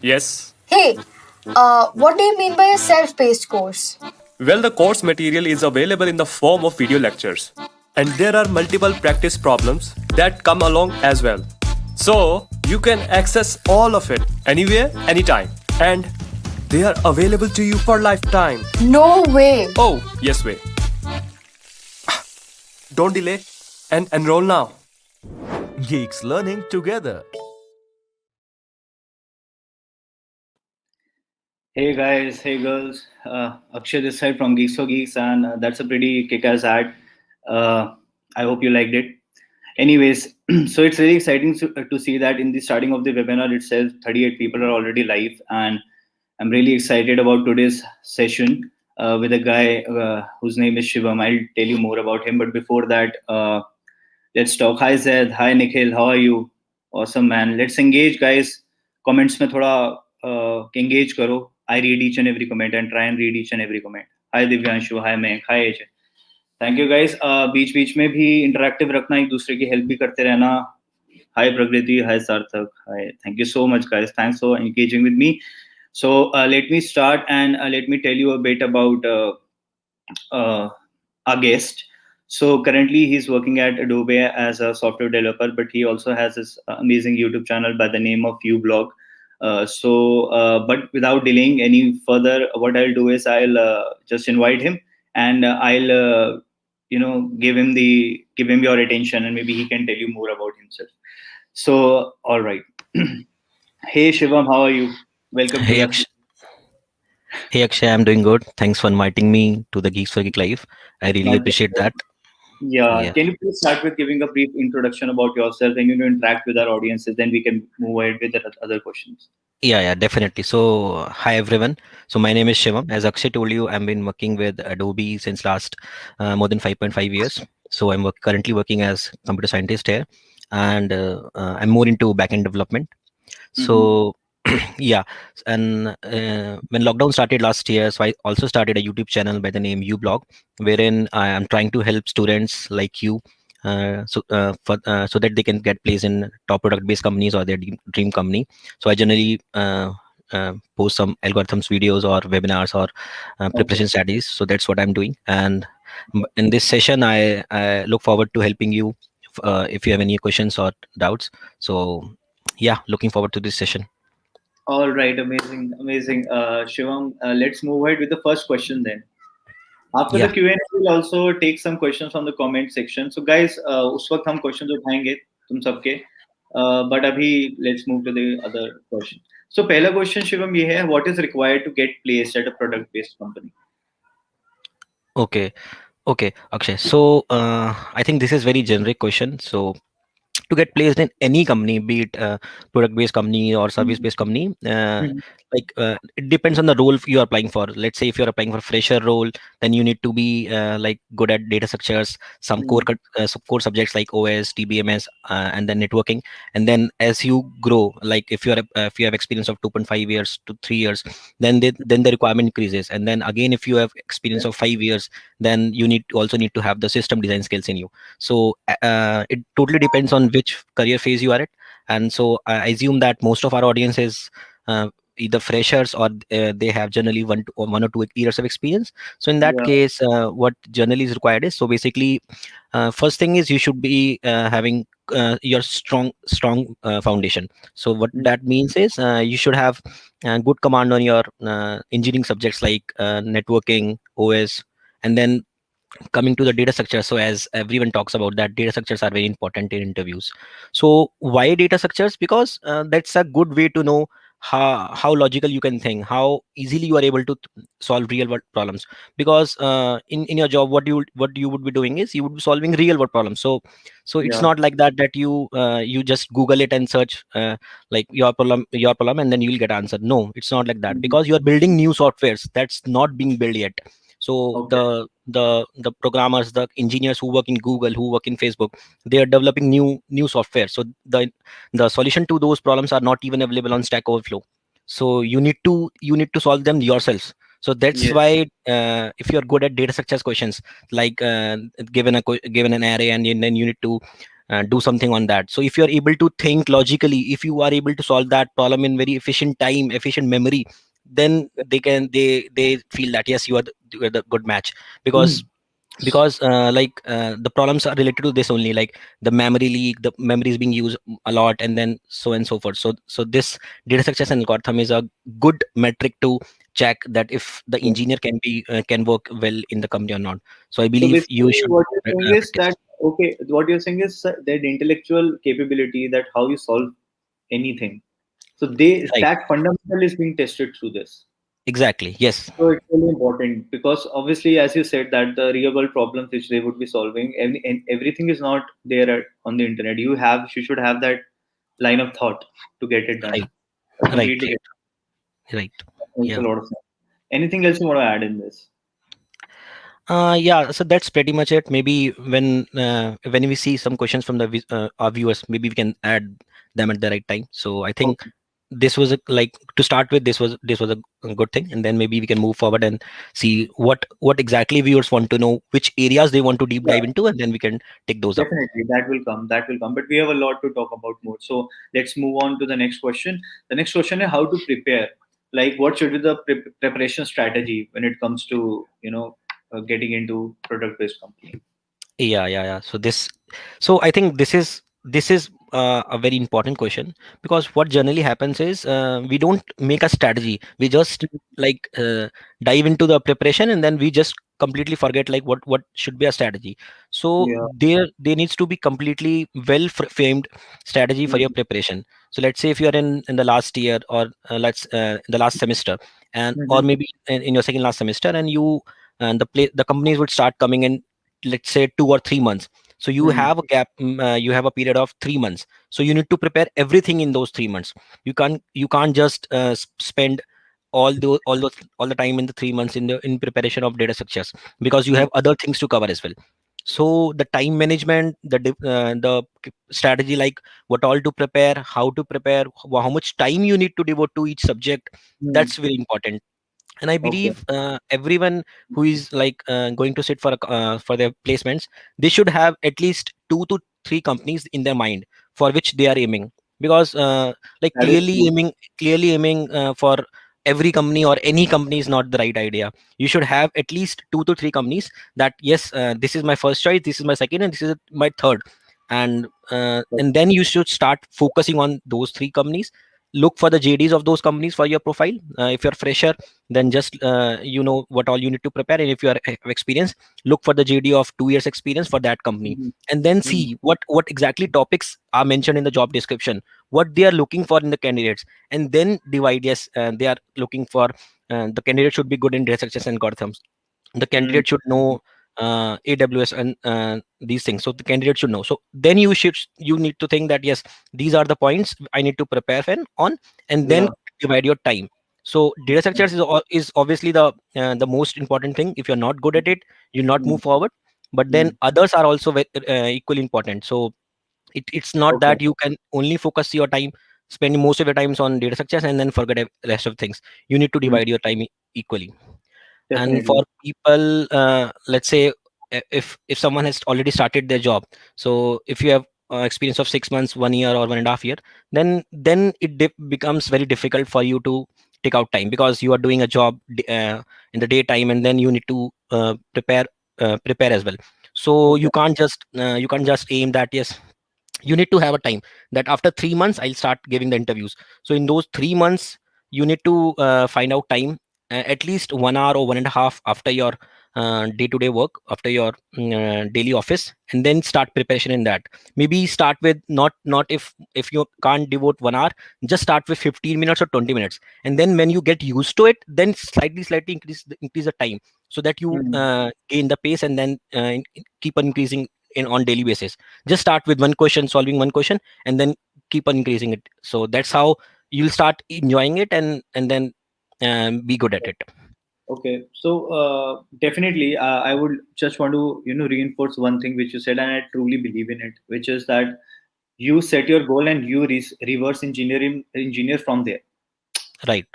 Yes. Hey, what do you mean by a self-paced course? Well, the course material is available in the form of video lectures. And there are multiple practice problems that come along as well. So, you can access all of it anywhere, anytime. And they are available to you for lifetime. No way. Oh, yes, way. Don't delay and enroll now. Geeks learning together. Hey guys, hey girls, Akshay this side from Geeks and that's a pretty kick-ass ad. Uh, I hope you liked it. Anyways, so it's really exciting to see that in the starting of the webinar itself, 38 people are already live, and I'm really excited about today's session with a guy whose name is Shivam. I'll tell you more about him, but before that, let's talk. Hi Zed, hi Nikhil, how are you? Awesome man. Let's engage, guys. Comments में थोड़ा engage करो. I read each and every comment and try and read each and every comment. Hi Divyanshu, hi Mayank, hi AJ. Thank you guys. बीच बीच में भी interactive रखना, एक दूसरे की हेल्प भी करते रहना. हाय Prakriti, hi Sarthak, hi. Thank you so much guys. Thanks for engaging with me. So let me start and let me tell you a bit about our guest. So currently he's working at Adobe as a software developer, but he also has this amazing YouTube channel by the name of ublog. But without delaying any further, what I'll do is I'll just invite him and I'll give him your attention, and maybe he can tell you more about himself. So all right. Hey Shivam, how are you? Welcome to Hey the. Akshay, hey Akshay, I'm doing good. Thanks for inviting me to the Geeks for Geek Live. I really My appreciate that. Yeah, Yeah, can you please start with giving a brief introduction about yourself and interact with our audiences? Then we can move ahead with the other questions. yeah, definitely. So, hi everyone. So, my name is Shivam. As Akshay told you, I've been working with Adobe since last more than 5.5 years. So, I'm currently working as computer scientist here, and I'm more into backend development. Mm-hmm. So, yeah, and when lockdown started last year, so I also started a YouTube channel by the name ublog, wherein I am trying to help students like you, so that they can get placed in top product based companies or their dream company. So I generally post some algorithms videos or webinars or Okay. preparation strategies. So that's what I'm doing, and in this session I look forward to helping you if you have any questions or doubts. So yeah, looking forward to this session. All right. Amazing. Amazing. Shivam, let's move ahead with the first question then. After the Yeah. Q&A, we'll also take some questions from the comment section. So guys, उस वक्त हम questions उठाएंगे तुम सबके. But अभी let's move to the other question. So पहला question Shivam ये है, what is required to get placed at a product based company? Okay. Okay, Akshay. So I think this is very generic question. So to get placed in any company, be it a product-based company or service-based company, Mm-hmm. it depends on the role you are applying for. Let's say if you're applying for fresher role, then you need to be like good at data structures, some some core subjects like OS, DBMS, and then networking. And then as you grow, like if you have experience of 2.5 years to 3 years, then the requirement increases. And then again, if you have experience of 5 years, then you also need to have the system design skills in you. So it totally depends on which career phase you are at. And so I assume that most of our audience is either freshers or they have generally 1 or 2 years of experience. So in that Yeah. case, what generally is required is, so basically first thing is you should be having your strong foundation. So what that means is you should have good command on your engineering subjects like networking, OS, and then coming to the data structure. So as everyone talks about that, data structures are very important in interviews. So why data structures? Because that's a good way to know how logical you can think, how easily you are able to solve real world problems. Because in your job, what you would be doing is you would be solving real world problems. So it's Yeah. not like that you just google it and search like your problem and then you'll get answer. No, it's not like that, Mhm. because you are building new softwares that's not being built yet. So Okay. the programmers, the engineers who work in Google, who work in Facebook, they are developing new software. So the solution to those problems are not even available on Stack Overflow. So you need to solve them yourselves. So that's Yes. why if you're good at data structures questions, like given an array, and then you need to do something on that. So if you are able to think logically, if you are able to solve that problem in very efficient time, efficient memory, then they feel that yes, you are the good match. because Mm. the problems are related to this only, like the memory leak, the memory is being used a lot, and then so and so forth. So this data success algorithm is a good metric to check that if the Okay. engineer can work well in the company or not. So I So believe you basically, should what you're saying is practice. that okay, what you're saying is that intellectual capability, that how you solve anything. So Right, that fundamental is being tested through this. exactly, yes. So it's really important because obviously, as you said, that the real world problems which they would be solving, and everything is not there on the internet. You should have that line of thought to get it done. Right, I right, completely get right. it. Makes a Yeah. lot of sense. Anything else you want to add in this? Yeah, so that's pretty much it. Maybe when we see some questions from our viewers, maybe we can add them at the right time. So I think Okay. this was like, to start with, this was a good thing, and then maybe we can move forward and see what exactly viewers want to know, which areas they want to deep Yeah. dive into, and then we can take those up. Definitely, that will come. That will come. But we have a lot to talk about more. So let's move on to the next question. The next question is how to prepare. Like, what should be the preparation strategy when it comes to getting into product-based company? Yeah. So I think this is a very important question, because what generally happens is, we don't make a strategy. We just like dive into the preparation, and then we just completely forget like what should be a strategy. So Yeah. there needs to be completely well framed strategy for your Mm-hmm. preparation. So let's say if you are in the last year, or let's in the last semester, and or Mm-hmm. maybe in your second last semester, and the companies would start coming in, let's say 2 or 3 months. So you Mm-hmm. have a gap, you have a period of 3 months. So you need to prepare everything in those 3 months. You can't just spend all the time in the 3 months in preparation of data structures, because you have other things to cover as well. So the time management, the strategy, like what all to prepare, how to prepare, how much time you need to devote to each subject, Mm-hmm. that's very important. And I Okay. believe everyone who is like going to sit for their placements, they should have at least 2 to 3 companies in their mind for which they are aiming. Because like That is true. clearly aiming for every company or any company is not the right idea. You should have at least 2 to 3 companies, that yes, this is my first choice, this is my second, and this is my third. And then you should start focusing on those 3 companies. Look for the JDs of those companies for your profile. If you're fresher, then just you know what all you need to prepare. And if you are have experience, look for the JD of 2 years experience for that company, Mm-hmm. and then Mm-hmm. see what exactly topics are mentioned in the job description, what they are looking for in the candidates, and then divide. Yes, they are looking for, the candidate should be good in data structures and algorithms. The candidate should know AWS and these things. So the candidate should know. So then you need to think that yes, these are the points I need to prepare on, and then Yeah. divide your time. So data structures is obviously the most important thing. If you're not good at it, you not Mm-hmm. move forward. But then Mm-hmm. others are also equally important. So it's not Okay. that you can only focus your time, spending most of your times on data structures, and then forget the rest of things. You need to Mm. divide your time equally. And Definitely. for people, let's say, if someone has already started their job, so if you have experience of 6 months, 1 year, or 1.5 year, then it becomes very difficult for you to take out time, because you are doing a job in the daytime, and then you need to prepare as well. So Okay. you can't just aim that yes, you need to have a time that after 3 months I'll start giving the interviews. So in those 3 months, you need to find out time, at least 1 hour or 1.5 after your day-to-day work, after your daily office, and then start preparation in that. Maybe start with not if you can't devote 1 hour, just start with 15 minutes or 20 minutes, and then when you get used to it, then slightly increase the time, so that you Mm. gain the pace, and then keep on increasing in on daily basis. Just start with one question, solving one question, and then keep on increasing it. So that's how you'll start enjoying it, and then be good at it. Okay, so definitely, I would just want to reinforce one thing which you said, and I truly believe in it, which is that you set your goal and you reverse engineer from there. Right.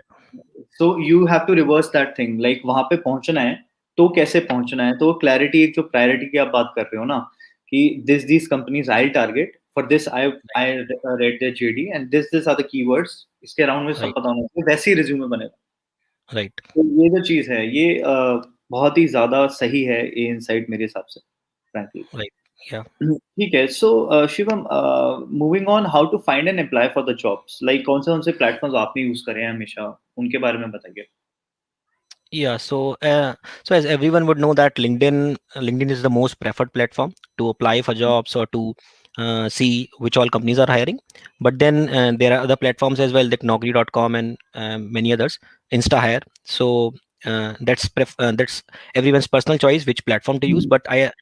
So you have to reverse that thing. Like वहां पे पहुंचना है तो कैसे पहुंचना है तो clarity एक जो प्रायोरिटी की आप बात कर रहे हो ना कि these companies I'll target for this. I read their JD and this are the keywords. इसके अराउंड में सब right, पता होना चाहिए, वैसे ही रिज्यूमे बनेगा. right, तो ये जो चीज है ये बहुत ही ज्यादा सही है ये इनसाइट मेरे हिसाब से, frankly. right. Yeah. ठीक है. So Shivam, moving on, how to find an employ for the jobs, like कौन से प्लेटफॉर्म्स आपने यूज करे हैं हमेशा, उनके बारे में बताइए. Yeah, so as everyone would know that LinkedIn is the most preferred platform to apply for jobs or to see which all companies are hiring. But then there are other platforms as well, like Naukri.com and many others, InstaHire. So that's everyone's personal choice which platform to use. But I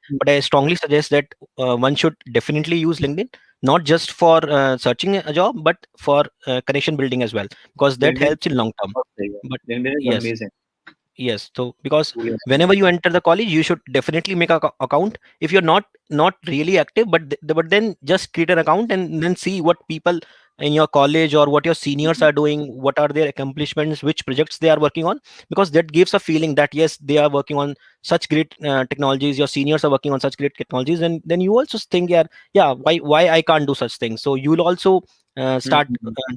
strongly suggest that one should definitely use LinkedIn, not just for searching a job, but for connection building as well, because that LinkedIn helps in long term. बहुत सही है. But LinkedIn is yes. Amazing. Yes, so because whenever you enter the college, you should definitely make a account. If you're not really active, but then just create an account and then see what people in your college or what your seniors are doing, what are their accomplishments, which projects they are working on, because that gives a feeling that yes, they are working on such great technologies. Your seniors are working on such great technologies, and then you also think, yeah, why I can't do such things. So you'll also start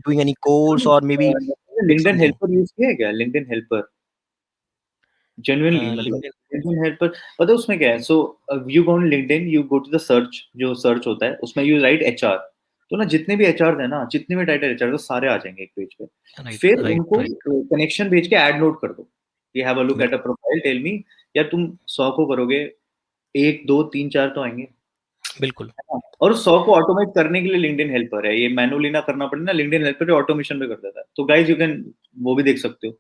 doing any course or maybe pick LinkedIn something. Helper use किया है क्या? LinkedIn helper genuinely, मतलब LinkedIn. LinkedIn helper पता है उसमें क्या है? So you go on LinkedIn, you go to the search, जो सर्च होता है उसमें यू राइट एचआर. तो ना जितने भी एचआर है ना, जितने भी टाइटल एचआर, तो सारे आ जाएंगे एक पेज पे. Right, फिर right, उनको right. कनेक्शन भेज के ऐड नोट कर दो. You have a look at a बिल्कुल. Profile, tell me. या तुम 100 को करोगे, एक दो तीन चार तो आएंगे. बिल्कुल. और 100 को ऑटोमेट करने के लिए लिंक्डइन हेल्पर है. ये मैनुअली ना करना पड़े ना, लिंक्डइन हेल्पर ऑटोमेशन पे कर देता है. तो गाइस यू कैन वो भी देख सकते हो.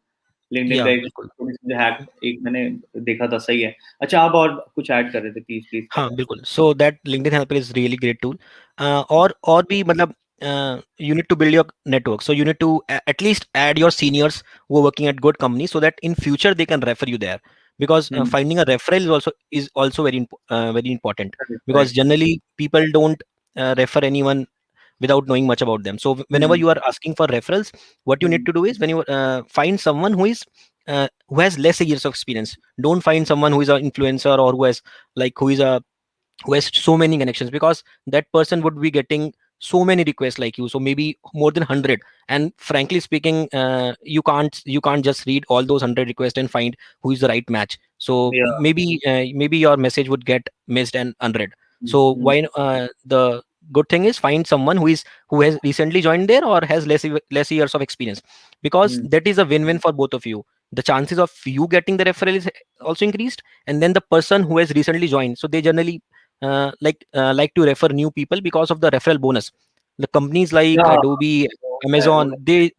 लिंक्डइन का या एक बिल्कुल. हैक एक मैंने देखा था, सही है. अच्छा, आप और कुछ ऐड कर रहे थे, प्लीज प्लीज कर हाँ, रहे हैं. बिल्कुल. So that LinkedIn helper is really great tool. और भी मतलब you need to build your network, so you need to at least add your seniors who are working at good companies so that in future they can refer you there, because finding a referral is also very important, because correct. generally people don't refer anyone without knowing much about them. So whenever you are asking for referrals, what you need to do is, when you find someone who has less years of experience. Don't find someone who is an influencer or who has so many connections, because that person would be getting so many requests like you, so maybe more than 100. And frankly speaking, you can't just read all those 100 requests and find who is the right match. So या. maybe your message would get missed and unread. So why the good thing is, find someone who has recently joined there or has less years of experience, because that is a win-win for both of you. The chances of you getting the referral is also increased, and then the person who has recently joined, so they generally like to refer new people because of the referral bonus. The companies like या. Adobe, Amazon, they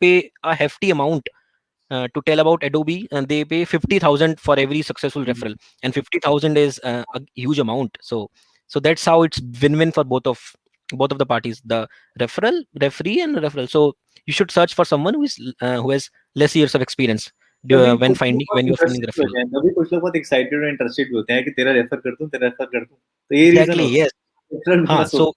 pay a hefty amount. To tell about Adobe, and they pay 50,000 for every successful referral, and 50,000 is a huge amount. So that's how it's win-win for both of the parties, the referee and referral. So you should search for someone who has less years of experience तभी when कुछ लोग finding बहुत when you're finding the interested भी referral. होते हैं, तभी कुछ लोग बहुत एक्साइटेड और इंटरेस्टेड भी होते हैं कि तेरा रेफर कर दूं, तेरा रेफर कर दूं. तो ये रीजन Exactly, होता yes. है रेफरल हाँ, बोनस so होता है.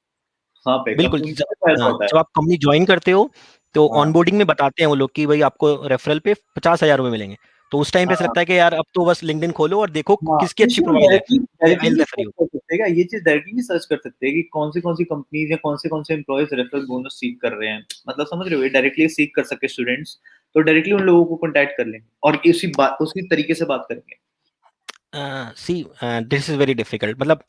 हाँ पे बिल्कुल. कंपनी में ऐसा होता है. जब आप कंपनी ज्वाइन करते हो, तो हाँ ऑनबोर्डिंग में बताते हैं वो लोग कि भाई आपको रेफरल पे 50,000 रुपए मिलेंगे. तो उस टाइम पे ऐसा हाँ लगता है कि यार अब तो बस लिंक्डइन खोलो और देखो हाँ. किसकी अच्छी इसमें प्रोफाइल है, डायरेक्टली आई डायरेक्टली विल भी रेफर सर्च यू. कर सकते हैं क्या? ये चीज डायरेक्टली भी सर्च कर सकते हैं कि कौन सी कंपनीज या कौन से एम्प्लॉयज रेफरल बोनस सीख कर रहे हैं, मतलब समझ रहे हो? डायरेक्टली सीख कर सके स्टूडेंट्स, तो डायरेक्टली उन लोगों को कांटेक्ट कर लेंगे और उसी तरीके से बात करेंगे. See, this is very difficult. मतलब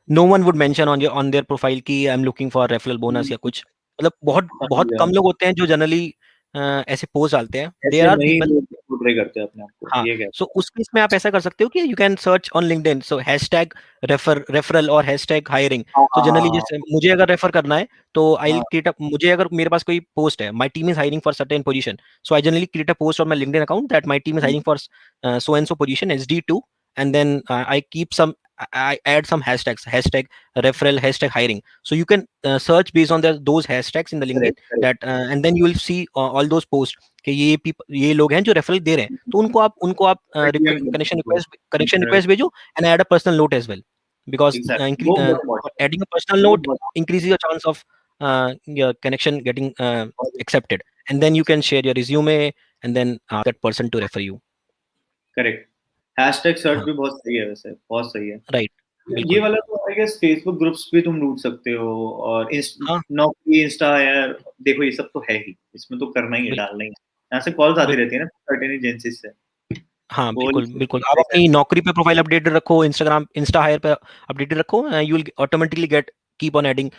no one would mention on their profile कि I am looking for referral bonus या कुछ. मतलब बहुत समझ बहुत गया. कम लोग होते हैं जो जनरली ऐसे पोस्ट डालते हैं. देयर ऐसे आर नहीं पीपल. लोग पोर्ट्रे करते हैं अपने आप को, हाँ, ये क्या? सो उस केस में आप ऐसा कर सकते हो कि you can search on LinkedIn, so hashtag referral और हैशटैग हायरिंग. हाँ सो हाँ जनरली हाँ जैसे मुझे अगर रेफर करना है, तो आई विल हाँ. क्रिएट अ मुझे अगर मेरे पास कोई पोस्ट है, my team is hiring for certain position, so I generally create a post on my LinkedIn account that my team is hiring for so and so position SD2, and then I keep some I add some hashtags, hashtag referral, hashtag hiring. So you can search based on those hashtags in the LinkedIn, correct correct. that and then you will see all those posts कि ये लोग हैं जो referral दे रहे हैं, तो उनको आप कनेक्शन रिक्वेस्ट भेजो, and add a personal note as well, because exactly, वो बहुत इम्पोर्टेंट adding a personal है, वो note बहुत increases your chance of your connection getting accepted, and then you can share your resume and then that person to refer you. Correct. Hashtag search हाँ, भी बहुत सही है, वैसे बहुत सही है. right. ये बिल्कुल। वाला तो आई गेस फेसबुक ग्रुप्स पे तुम ढूंढ सकते हो, और हाँ, नौकरी, इंस्टा, यार देखो ये सब तो है ही, इसमें तो करना ही है, बिल्कुल, डालना ही है। यहाँ से कॉल्स आती रहती बिल्कुल। है ना सर्टेन एजेंसीज से, हाँ, वो वाली बिल्कुल, चीज़ बिल्कुल। आप ट्राई अपनी करनी नौकरी पे प्रोफाइल अपडेटेड रखो, इंस्टाग्राम, इंस्टा हायर पे अपडेटेड रखो, you will automatically gate keep on adding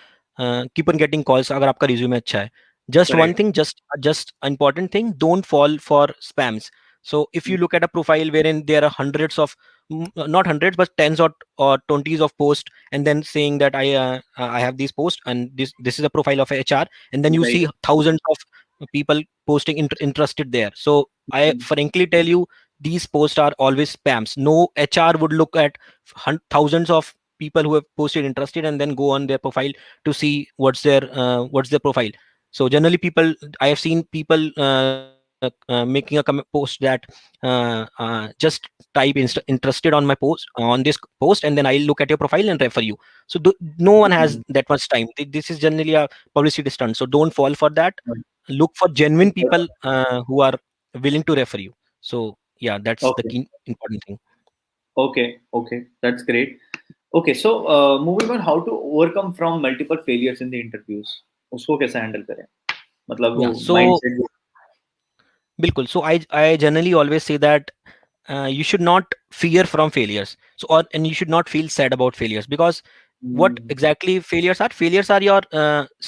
keep on getting calls अगर आपका रिज्यूमे अच्छा है। Just one correct. Thing, just important thing, don't fall for spams. So if you look at a profile wherein there are hundreds of not hundreds but tens or 20s of posts, and then saying that I have these posts and this is a profile of a HR, and then you see Right. thousands of people posting interested there. So I frankly tell you, these posts are always spams. No HR would look at thousands of people who have posted interested and then go on their profile to see what's their profile. So generally people, I have seen people making a post that just type interested on my post, on this post, and then I'll look at your profile and refer you. So no one has Mhm. that much time. This is generally a publicity stunt, so don't fall for that. Look for genuine people who are willing to refer you. So yeah, that's the Okay, key important thing. okay, that's great. Okay, so moving on, how to overcome from multiple failures in the interviews, उसको कैसे handle करें, मतलब वो Yeah, so mindset. bilkul. So I generally always say that you should not fear from failures. So and you should not feel sad about failures, because what exactly failures are your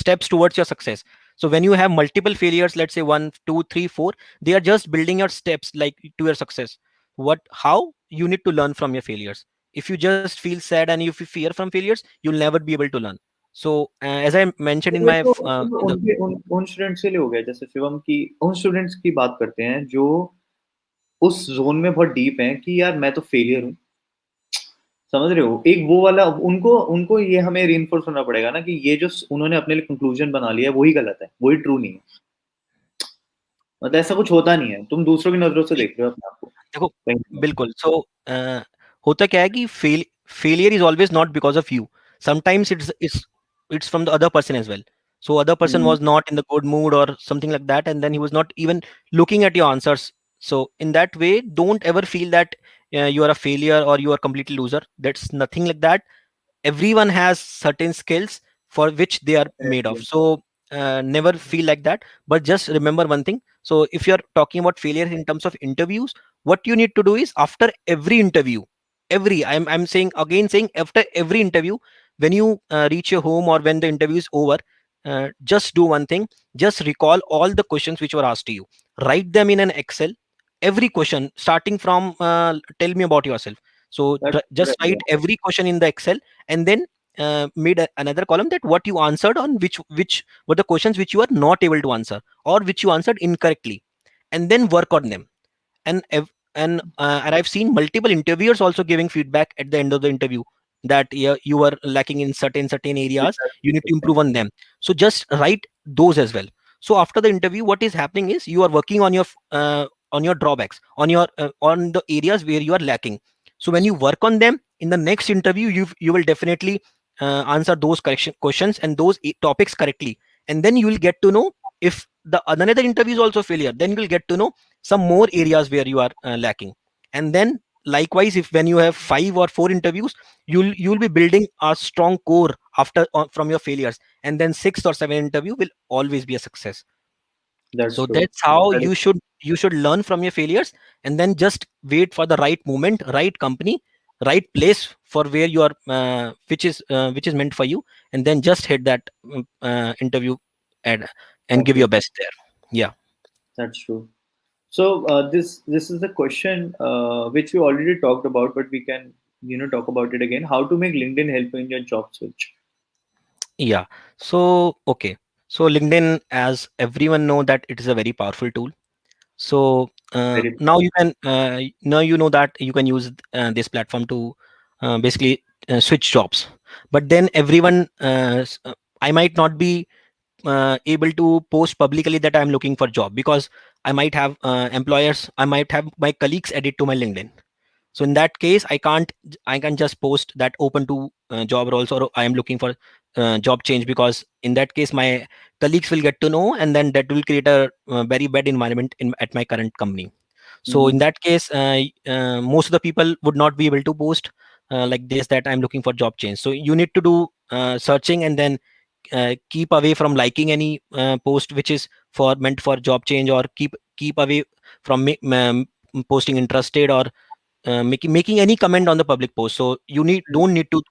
steps towards your success. So when you have multiple failures, let's say 1 2 3 4, they are just building your steps like to your success. What how you need to learn from your failures. If you just feel sad and if you fear from failures, you'll never be able to learn. So as I mentioned in ये my तो in the उनके उन students के लिए हो गया, जैसे शिवम की, उन स्टूडेंट्स की बात करते हैं जो उस जोन में बहुत डीप हैं कि यार मैं तो फेलियर हूँ, समझ रहे हो, एक वो वाला, उनको उनको ये हमें रीइंफोर्स करना पड़ेगा ना कि ये जो उन्होंने अपने लिए कंक्लूजन बना लिया है वही गलत है, वही ट्रू नहीं है। मतलब ऐसा कुछ होता नहीं है, तुम दूसरों की नजरों से देख रहे हो अपने आप को देखो, कहीं ना कहीं। बिल्कुल। सो होता क्या है कि failure is always not because of you. Sometimes it's from the other person as well. So other person hmm, was not in the good mood or something like that, and then he was not even looking at your answers. So in that way, don't ever feel that you are a failure or you are completely loser. That's nothing like that. Everyone has certain skills for which they are made of. correct, So never feel like that, but just remember one thing. So if you're talking about failure in terms of interviews, what you need to do is after every interview, I'm saying again, saying after every interview, when you reach your home or when the interview is over, just do one thing. Just recall all the questions which were asked to you. Write them in an Excel, every question starting from tell me about yourself. So that's good just idea. write every question in the Excel, and then made another column that what you answered on which were the questions which you are not able to answer or which you answered incorrectly, and then work on them. And I've seen multiple interviewers also giving feedback at the end of the interview that yeah, you were lacking in certain areas, you need to improve on them. So just write those as well. So after the interview, what is happening is you are working on your drawbacks, on the areas where you are lacking. So when you work on them in the next interview, you will definitely answer those correction questions and those topics correctly, and then you will get to know if the another interview is also failure, then you will get to know some more areas where you are lacking. And then likewise, if when you have 5 or 4 interviews, you'll be building a strong core after from your failures, and then sixth or seventh interview will always be a success. That's So true. that's how Very you should learn from your failures, and then just wait for the right moment, right company, right place for where you are which is meant for you, and then just hit that interview and give okay. your best there. Yeah. That's true. So this is the question which we already talked about, but we can talk about it again. How to make LinkedIn help you in your job search? Yeah. So, okay. So LinkedIn, as everyone know that it is a very powerful tool. So Very now you know that you can use this platform to basically switch jobs. But then everyone, I might not be able to post publicly that I'm looking for job, because I might have employers, I might have my colleagues edit to my LinkedIn. So in that case, I can just post that open to job roles, or I am looking for job change, because in that case my colleagues will get to know, and then that will create a very bad environment at my current company. So in Mhm. that case, most of the people would not be able to post like this, that I'm looking for job change. So you need to do searching, and then keep away from liking any post which is for meant for job change, or keep away from posting interested, or making any comment on the public post. So you don't need to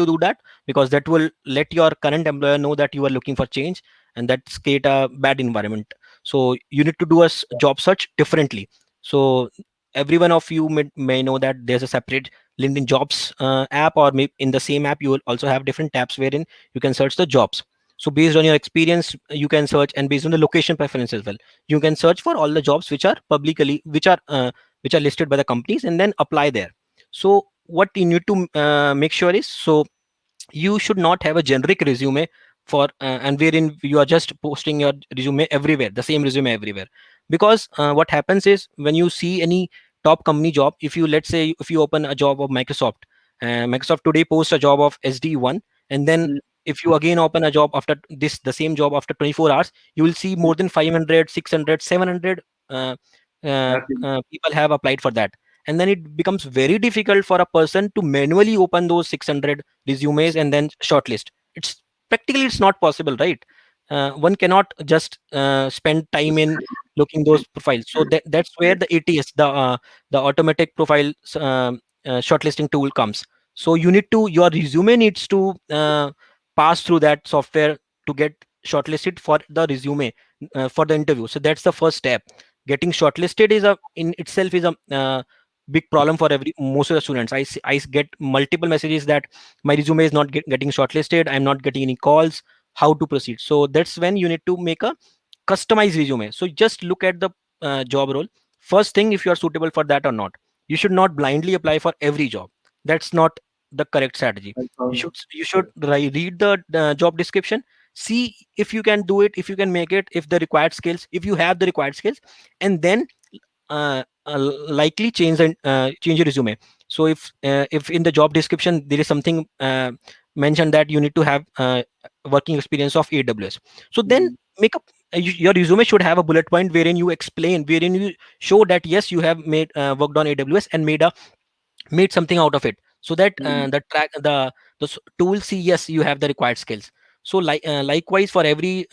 do that, because that will let your current employer know that you are looking for change, and that's create a bad environment. So you need to do a job search differently. So every one of you may know that there's a separate LinkedIn jobs app, or maybe in the same app you will also have different tabs wherein you can search the jobs. So based on your experience you can search, and based on the location preference as well, you can search for all the jobs which are publicly which are listed by the companies, and then apply there. So what you need to make sure is, so you should not have a generic resume for and wherein you are just posting your resume everywhere, the same resume everywhere. Because what happens is, when you see any top company job, if you, let's say, if you open a job of Microsoft, Microsoft today posts a job of SD1, and then Mm. if you again open a job after this, the same job after 24 hours, you will see more than 500, 600, 700 Exactly. people have applied for that. And then it becomes very difficult for a person to manually open those 600 resumes and then shortlist. It's practically, it's not possible, right? One cannot just spend time in looking those profiles. So that's where the ATS, the automatic profile shortlisting tool comes. So you need to, your resume needs to pass through that software to get shortlisted for the resume, for the interview. So that's the first step. Getting shortlisted is a in itself is a big problem for every most of the students. I get multiple messages that my resume is not getting shortlisted, I'm not getting any calls, how to proceed. So that's when you need to make a customized resume. So just look at the job role first thing, if you are suitable for that or not. You should not blindly apply for every job. That's not the correct strategy. That's you all. should you should read the job description, see if you can do it, if you can make it, if the required skills, if you have the required skills, and then likely change your resume. So if in the job description there is something mentioned that you need to have working experience of AWS, so then Mm. make up your resume should have a bullet point wherein you explain, wherein you show that yes, you have made worked on AWS and made something out of it, so that Mm. the tool see yes, you have the required skills. So likewise for every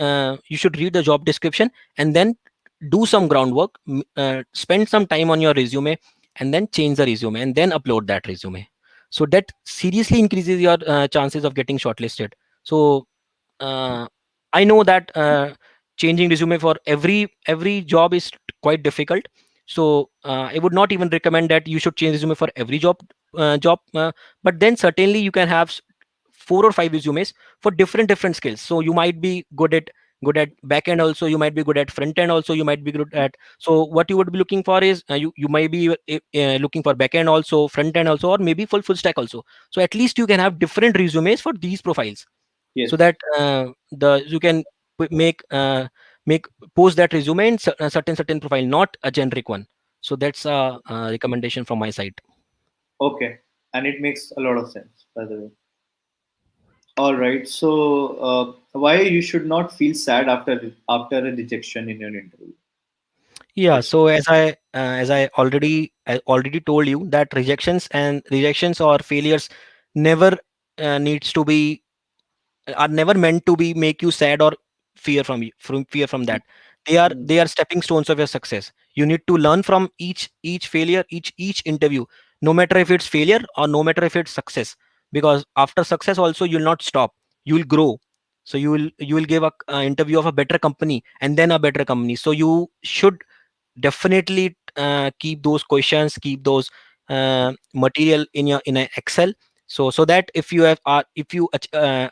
you should read the job description, and then do some groundwork, spend some time on your resume, and then change the resume, and then upload that resume. So that seriously increases your chances of getting shortlisted. So uh, I know that changing resume for every job is quite difficult. So I would not even recommend that you should change resume for every job, but then certainly you can have 4 or 5 resumes for different skills. So you might be good at back end also, you might be good at front end also, you might be good at, so what you would be looking for is you might be looking for back end also, front end also, or maybe full stack also. So at least you can have different resumes for these profiles, so Yes. that the you can make post that resume in a certain profile, not a generic one. So that's a recommendation from my side. Okay. And it makes a lot of sense, by the way. All right. So, why you should not feel sad after a rejection in your interview? Yeah, That's so as I already told you that rejections or failures never needs to be are never meant to be make you sad or fear from that. mm. They are stepping stones of your success. You need to learn from each failure, each interview, no matter if it's failure or no matter if it's success. Because after success also you'll not stop, you'll grow. So you will give a interview of a better company, and then a better company. So you should definitely keep those questions, keep those material in a Excel. So that if you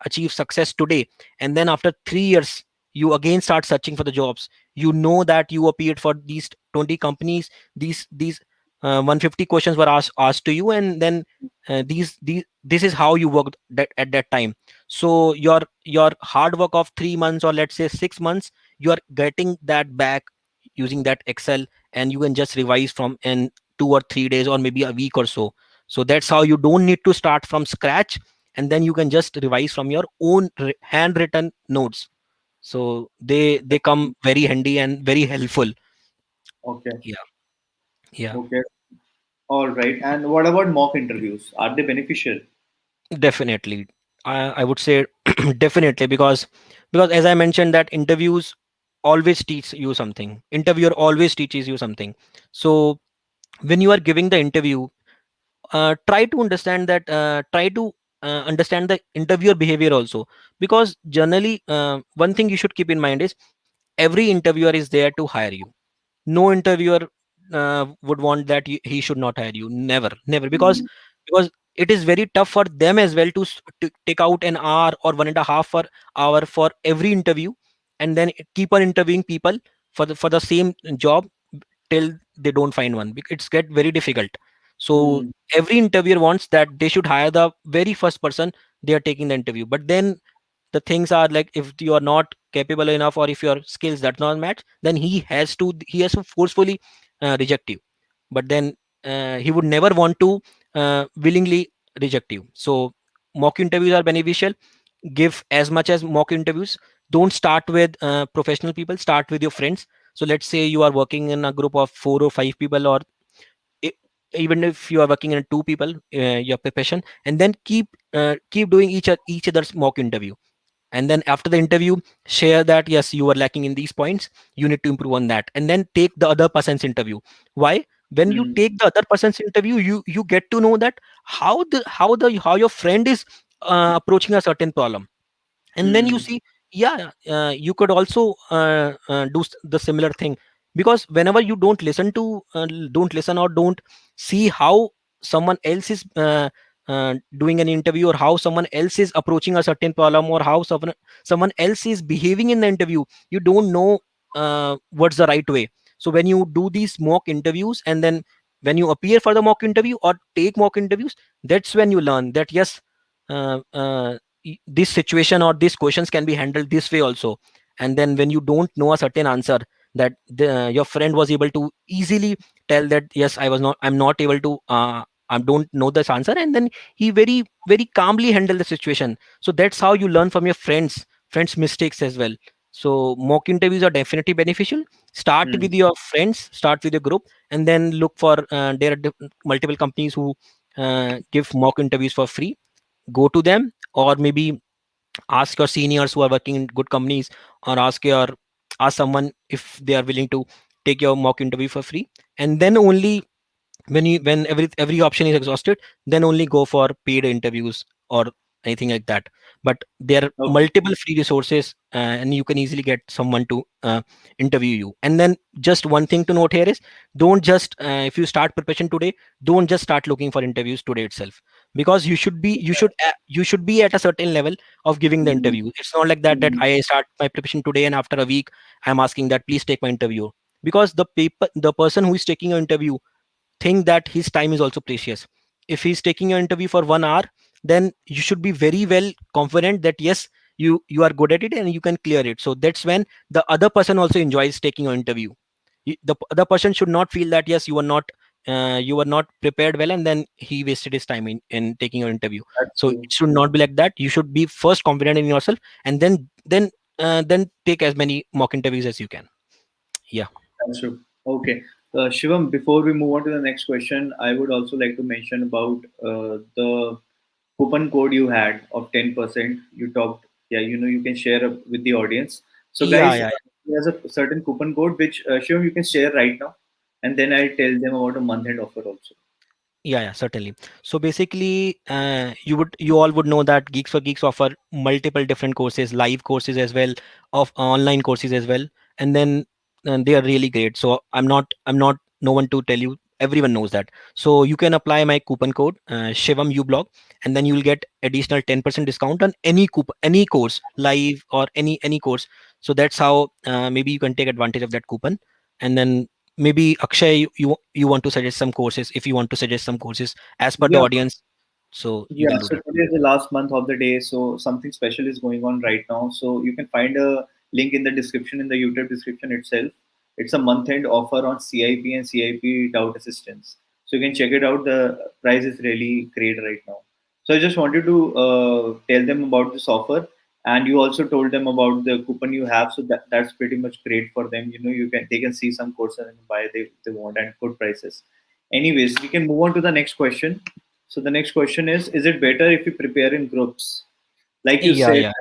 achieve success today, and then after 3 years you again start searching for the jobs, you know that you appeared for these 20 companies, these 150 questions were asked to you, and then these this is how you worked at that time. So your hard work of 3 months, or let's say 6 months, you are getting that back using that Excel, and you can just revise from in 2 or 3 days, or maybe a week or so. So that's how you don't need to start from scratch, and then you can just revise from your own handwritten notes. So they come very handy and very helpful. Okay. Yeah, yeah. Okay. All right. And what about mock interviews? Are they beneficial? Definitely, I would say definitely, because as I mentioned that interviews always teach you something. Interviewer always teaches you something. So when you are giving the interview, try to understand that. Try to understand the interviewer behavior also, because generally, one thing you should keep in mind is every interviewer is there to hire you. No interviewer would want that he should not hire you. Never, never, because it is very tough for them as well to, to take out an hour or 1.5 hour for every interview, and then keep on interviewing people for the same job till they don't find one. It's get very difficult. So Mm, every interviewer wants that they should hire the very first person they are taking the interview. But then the things are like, if you are not capable enough or if your skills does not match, then he has to forcefully reject you. But then he would never want to willingly reject you. So mock interviews are beneficial. Give as much as mock interviews. Don't start with professional people, start with your friends. So let's say you are working in a group of 4 or 5 people, or e- even if you are working in two people, your profession, and then keep doing each other's mock interview. And then after the interview, share that yes, you are lacking in these points, you need to improve on that, and then take the other person's interview. Why? When you mm, take the other person's interview, you get to know that how your friend is approaching a certain problem. And then you mm, see, yeah, you could also the similar thing. Because whenever you don't listen or don't see how someone else is doing an interview, or how someone else is approaching a certain problem, or how someone else is behaving in the interview, you don't know what's the right way. So when you do these mock interviews, and then when you appear for the mock interview or take mock interviews, that's when you learn that yes, this situation or these questions can be handled this way also. And then when you don't know a certain answer, that your friend was able to easily tell that yes, I'm not able to I don't know this answer, and then he very very calmly handle the situation. So that's how you learn from your friends mistakes as well. So mock interviews are definitely beneficial. Start mm. with your friends, start with your group, and then look for there are multiple companies who give mock interviews for free. Go to them, or maybe ask your seniors who are working in good companies, or ask someone if they are willing to take your mock interview for free. And then only when every option is exhausted, then only go for paid interviews or anything like that. But there are Okay. multiple free resources, and you can easily get someone to interview you. And then just one thing to note here is, don't just if you start preparation today, don't just start looking for interviews today itself. Because you should be at a certain level of giving the Mm, interview. It's not like that mm. I start my preparation today and after a week I'm asking that please take my interview. Because the person who is taking your interview think that his time is also precious. If he's taking your interview for 1 hour, then you should be very well confident that yes, you are good at it and you can clear it. So that's when the other person also enjoys taking your interview. The other person should not feel that yes, you were not prepared well, and then he wasted his time in taking your interview. That's So true. it should not be like that. You should be first confident in yourself, and then take as many mock interviews as you can. Yeah. That's true. Okay. Shivam, before we move on to the next question, I would also like to mention about the coupon code you had of 10%. You talked, yeah, you can share with the audience. So, Yeah, guys, yeah. there's a certain coupon code which Shivam you can share right now, and then I'll tell them about a month end offer also. Yeah, certainly. So basically, you all would know that Geeks for Geeks offer multiple different courses, live courses as well, of online courses as well, and then they are really great. So I'm not no one to tell you. Everyone knows that. So you can apply my coupon code Shivam Ublog, and then you will get additional 10% discount on any course, live or any course. So that's how maybe you can take advantage of that coupon. And then maybe Akshay, you want to suggest some courses, if you want to suggest some courses as per the Yeah, audience, so you yeah, can do so that. today is the last month of the day, so something special is going on right now. So you can find a link in the description, in the YouTube description itself. It's a month end offer on CIP and CIP doubt assistance. So you can check it out. The price is really great right now. So I just wanted to tell them about this offer, and you also told them about the coupon you have. So that's pretty much great for them. You know, they can see some courses and buy they want and good prices. Anyways, we can move on to the next question. So the next question is it better if we prepare in groups? Like you Yeah, said, yeah,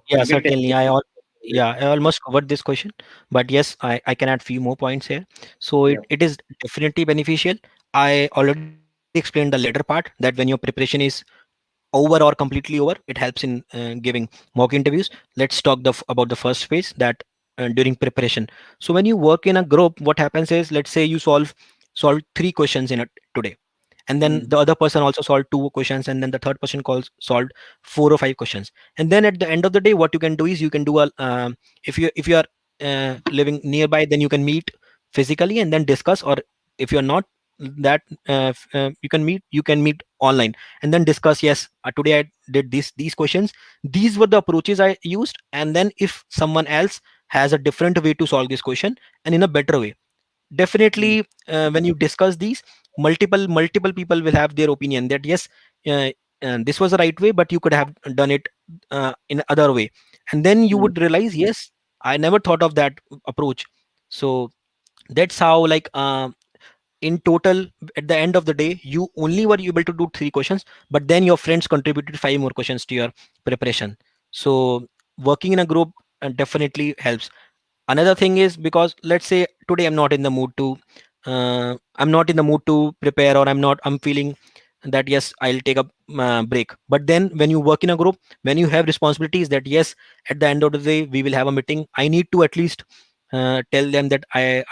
yeah, you can tell certainly. me. Yeah, I almost covered this question, but yes, I can add few more points here. So Yeah. it is definitely beneficial. I already explained the later part, that when your preparation is over or completely over, it helps in giving mock interviews. Let's talk about the first phase, that during preparation. So when you work in a group, what happens is, let's say you solve three questions in a today, and then the Mm, other person also solved two questions, and then the third person calls solved four or five questions. And then at the end of the day, what you can do is, you can do a if you are living nearby, then you can meet physically and then discuss. Or if you're not that you can meet online and then discuss. Yes, today I did these questions, these were the approaches I used, and then if someone else has a different way to solve this question and in a better way, mm, definitely when you discuss these, multiple people will have their opinion, that yes, uh, this was the right way, but you could have done it in other way. And then you mm, would realize, yes, I never thought of that approach. So that's how, like, in total, at the end of the day, you only were able to do three questions, but then your friends contributed five more questions to your preparation. So working in a group definitely helps. Another thing is, because let's say today I'm not in the mood to prepare, or I'm feeling that yes, I'll take a break. But then when you work in a group, when you have responsibilities, that yes, at the end of the day we will have a meeting, I need to at least tell them that I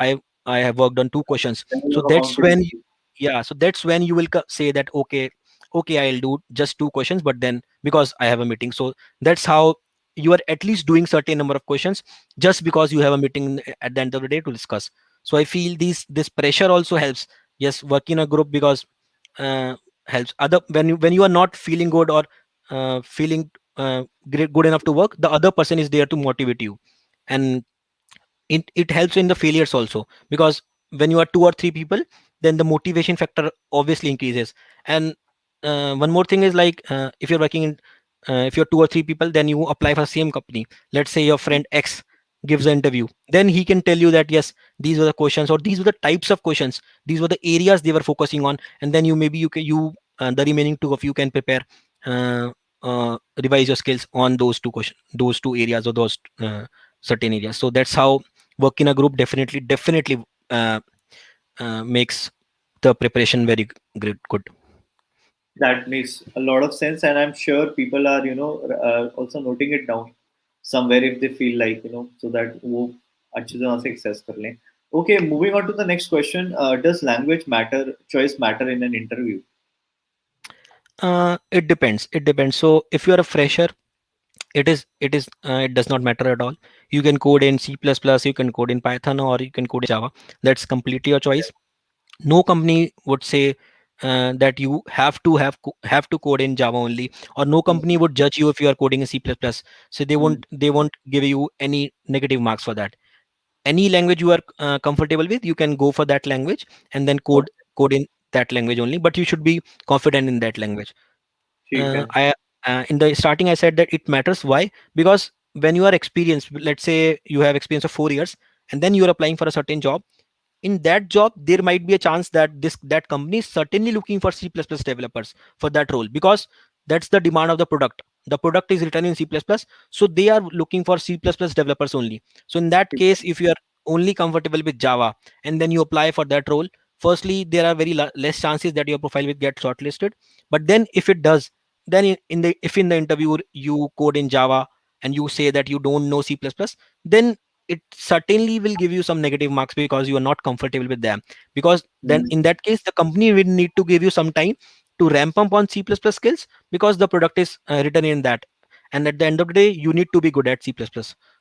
have worked on two questions. then you So have that's when accountability. yeah, so that's when you will say that, okay, I'll do just two questions, but then because I have a meeting. So that's how you are at least doing certain number of questions, just because you have a meeting at the end of the day to discuss. So I feel this pressure also helps. Yes, work in a group, because uh, helps other, when you are not feeling good, or feeling good enough to work, the other person is there to motivate you. And it helps in the failures also, because when you are two or three people, then the motivation factor obviously increases. And one more thing is, like, if you're working in if you're two or three people, then you apply for the same company. Let's say your friend X gives an interview, then he can tell you that yes, these were the questions, or these were the types of questions, these were the areas they were focusing on. And then the remaining two of you can prepare, uh, revise your skills on those two areas, or those certain areas. So that's how work in a group definitely uh, makes the preparation very great, good. That makes a lot of sense, and I'm sure people are, also noting it down somewhere if they feel like, so that वो अच्छे तरह से access कर लें. Okay, moving on to the next question. Does language choice matter in an interview? It depends. So if you are a fresher, it does not matter at all. You can code in C++, you can code in Python, or you can code in Java. That's completely your choice. No company would say that you have to code in Java only, or no Mm, company would judge you if you are coding in C++. So they mm, won't give you any negative marks for that. Any language you are comfortable with, you can go for that language, and then okay, code in that language only, but you should be confident in that language. ठीक है. I In the starting I said that it matters. Why? Because when you are experienced, let's say you have experience of 4 years, and then you are applying for a certain job, in that job there might be a chance that that company is certainly looking for C++ developers for that role, because that's the demand of the product. The product is written in C++, so they are looking for C++ developers only. So in that ठीक case, if you are only comfortable with Java, and then you apply for that role, firstly there are very less chances that your profile will get shortlisted. But then if it does, then in the interview you code in Java, and you say that you don't know C++, then it certainly will give you some negative marks, because you are not comfortable with them. Because then है. in that case, the company will need to give you some time to ramp up on C++ skills, because the product is written in that. And at the end of the day, you need to be good at C++.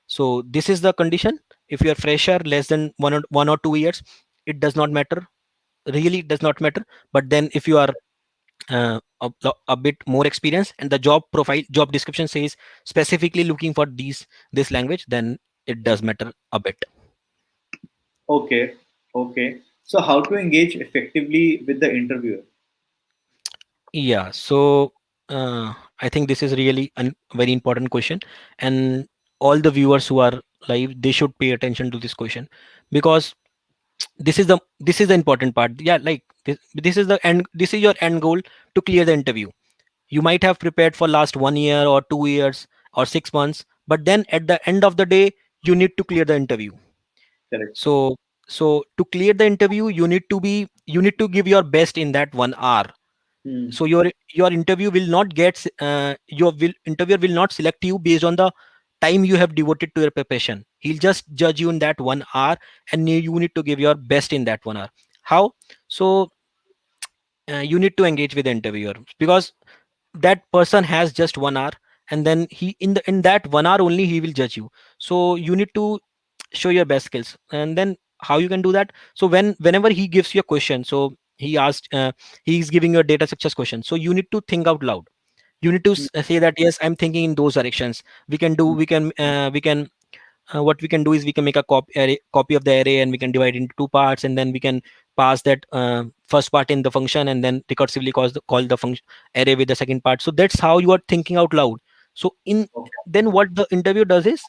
So this is the condition. If you are fresher, less than 1 or 2 years, it does not matter. Really, it does not matter. But then if you are a bit more experience, and the job description says specifically looking for this language, then it does matter a bit. Okay, okay. So how to engage effectively with the interviewer? Yeah, so I think this is really a very important question, and all the viewers who are live, they should pay attention to this question, because this is the important part. Yeah, like This is the end, this is your end goal to clear the interview. You might have prepared for last 1 year or 2 years or 6 months, but then at the end of the day you need to clear the interview. Correct. So to clear the interview you need to give your best in that 1 hour. Hmm. So your interview will not interviewer will not select you based on the time you have devoted to your preparation. He'll just judge you in that 1 hour, and you need to give your best in that 1 hour. How? So you need to engage with the interviewer, because that person has just 1 hour, and then he in that 1 hour only he will judge you. So you need to show your best skills. And then how you can do that? So whenever he gives you a question, so he's giving you a data success question, so you need to think out loud. You need to say that yes, I'm thinking in those directions. We can what we can do is we can make a copy of the array, and we can divide it into two parts, and then we can pass that first part in the function, and then recursively call the function array with the second part. So that's how you are thinking out loud. So in Okay. then what the interview does is,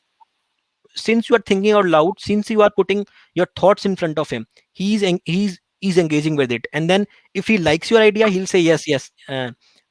since you are thinking out loud, since you are putting your thoughts in front of him, he's engaging with it. And then if he likes your idea, he'll say yes, yes,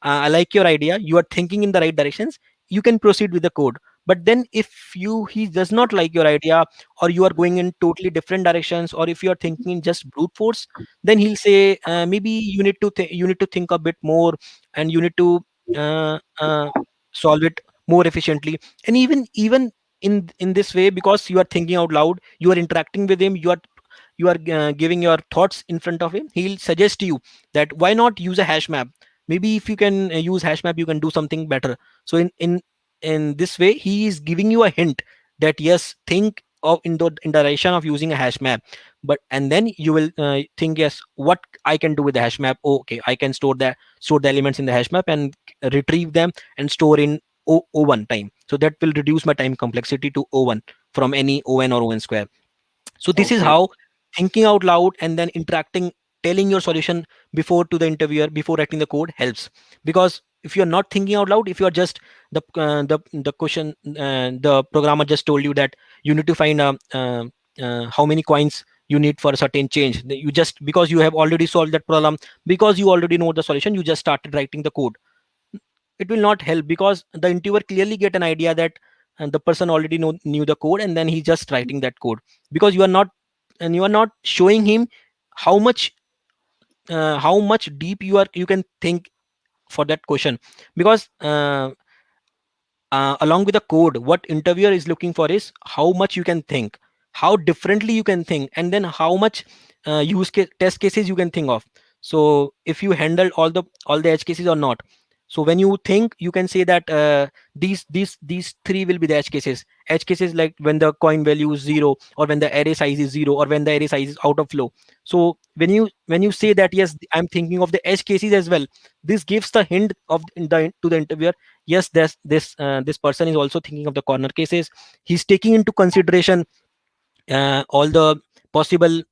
I like your idea, you are thinking in the right directions, you can proceed with the code. But then if he does not like your idea, or you are going in totally different directions, or if you are thinking in just brute force, then he'll say maybe you need to think a bit more, and you need to uh, uh, solve it more efficiently. And even in this way, because you are thinking out loud, you are interacting with him, you are giving your thoughts in front of him, he'll suggest to you that why not use a hash map. Maybe if you can use hash map, you can do something better. So in this way, he is giving you a hint that yes, think of in direction of using a hash map. But and then you will think, yes, what I can do with the hash map? Oh, okay, I can store the elements in the hash map and retrieve them and store in O1 time. So that will reduce my time complexity to O1 from any ON or ON square. So this is Okay. how thinking out loud and then interacting, telling your solution before to the interviewer before writing the code helps. Because if you're not thinking out loud, if you are just the question, the programmer just told you that you need to find how many coins you need for a certain change. You just, because you have already solved that problem, because you already know the solution, you just started writing the code. It will not help, because the interviewer clearly get an idea that the person already knew the code, and then he's just writing that code. Because you are not showing him how much deep you can think for that question. Because along with the code, what interviewer is looking for is how much you can think, how differently you can think, and then how much test cases you can think of. So if you handle all the edge cases or not. So when you think, you can say that these three will be the edge cases, like when the coin value is 0, or when the array size is 0, or when the array size is out of flow. So when you say that yes, I'm thinking of the edge cases as well, this gives the hint to the interviewer, yes, this person is also thinking of the corner cases. He's taking into consideration all the possible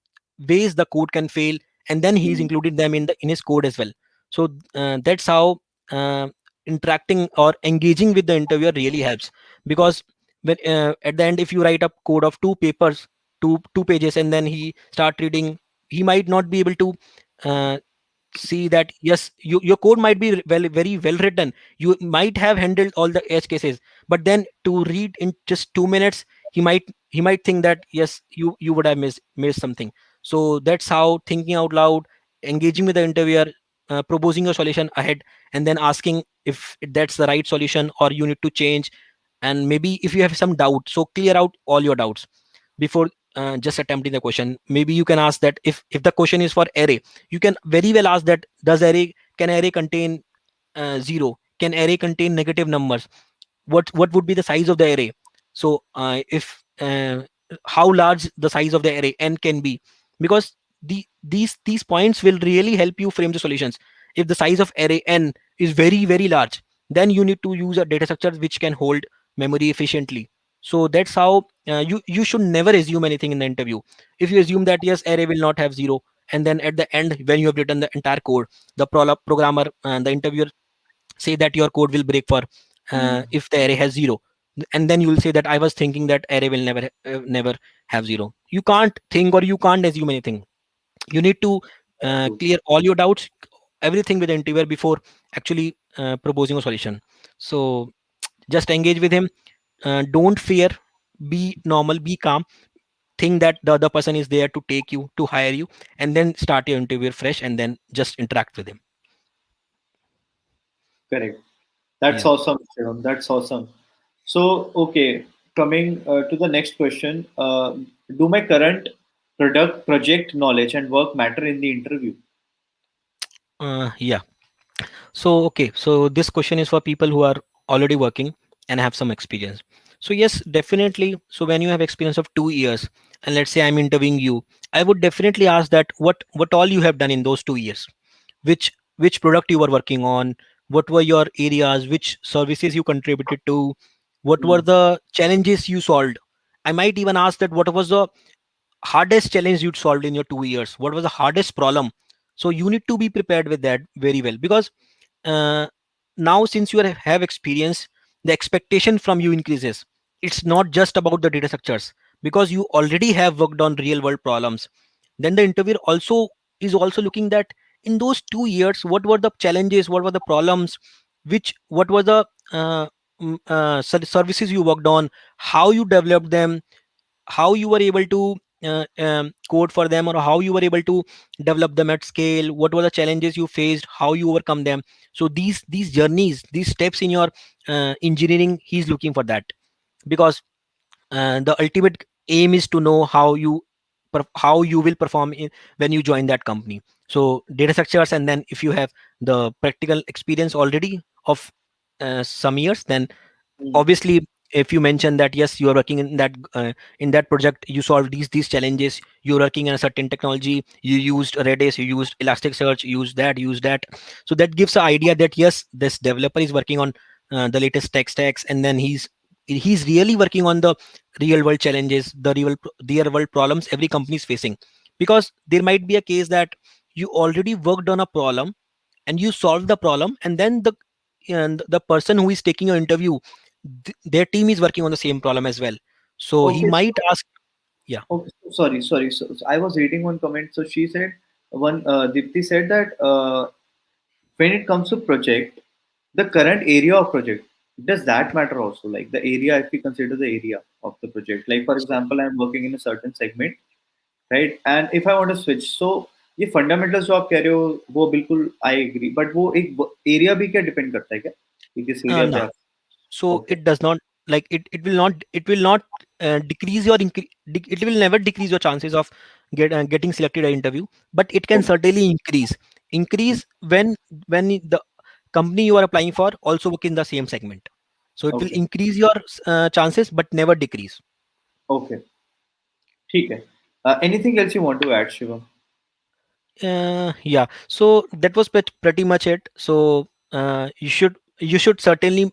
ways the code can fail, and then he's Hmm. included them in his code as well. So that's how uh, interacting or engaging with the interviewer really helps. Because at the end, if you write a code of two pages, and then he start reading, he might not be able to uh, see that yes, your code might be very well written, you might have handled all the edge cases, but then to read in just 2 minutes, he might think that yes, you would have missed something. So that's how thinking out loud, engaging with the interviewer, proposing a solution ahead, and then asking if that's the right solution or you need to change. And maybe if you have some doubt, so clear out all your doubts before just attempting the question. Maybe you can ask that if the question is for array, you can very well ask that can array contain 0, can array contain negative numbers, what would be the size of the array. So if how large the size of the array n can be. Because these points will really help you frame the solutions. If the size of array n is very large, then you need to use a data structure which can hold memory efficiently. So that's how you should never assume anything in the interview. If you assume that yes, array will not have 0, and then at the end when you have written the entire code, the programmer and the interviewer say that your code will break for if the array has 0, and then you will say that I was thinking that array will never have 0. You can't think or you can't assume anything. You need to clear all your doubts, everything with the interviewer before actually proposing a solution. So just engage with him. Don't fear. Be normal. Be calm. Think that the other person is there to take you, to hire you, and then start your interview fresh, and then just interact with him. Correct. That's Yeah. awesome, Shivam. That's awesome. So, okay, coming to the next question, do my current project knowledge and work matter in the interview? Yeah. So, okay. So, this question is for people who are already working and have some experience. So, yes, definitely. So, when you have experience of 2 years, and let's say I'm interviewing you, I would definitely ask that what all you have done in those 2 years, which product you were working on, what were your areas, which services you contributed to, what were Mm, the challenges you solved. I might even ask that what was the hardest challenge you solved in your 2 years, what was the hardest problem. So you need to be prepared with that very well, because uh, now since you have experience, the expectation from you increases. It's not just about the data structures, because you already have worked on real world problems. Then the interviewer also is also looking that in those 2 years, what were the challenges, what were the problems, what were the services you worked on, how you developed them, how you were able to code for them, or how you were able to develop them at scale, what were the challenges you faced, how you overcome them. So these journeys, these steps in your engineering, he's looking for that, because the ultimate aim is to know how you will perform when you join that company. So data structures, and then if you have the practical experience already of some years, then mm, obviously if you mention that yes, you are working in that project, you solve these challenges, you're working in a certain technology, you used redis, you used elasticsearch, you used that. So that gives an idea that yes, this developer is working on the latest tech stacks, and then he's really working on the real world challenges, the real world problems every company is facing. Because there might be a case that you already worked on a problem and you solve the problem, and then the person who is taking your interview, their team is working on the same problem as well. So he okay, might so, ask. Yeah. okay, sorry. So I was reading one comment. So she said, Dipti said that when it comes to project, the current area of project, does that matter also? Like the area, if we consider the area of the project, like for So example, I'm working in a certain segment, right and if I want to switch so ये fundamentals जो आप कह रहे हो वो बिल्कुल I agree but वो एक एरिया भी क्या डिपेंड करता है क्या कि किस एरिया पे nah. आप So okay it does not, like it will not decrease your it will never decrease your chances of getting selected at interview, but it can certainly increase when the company you are applying for also work in the same segment. So it will okay increase your chances but never decrease. Okay ठीक है anything else you want to add Shivam Yeah, so that was pretty much it. So you should certainly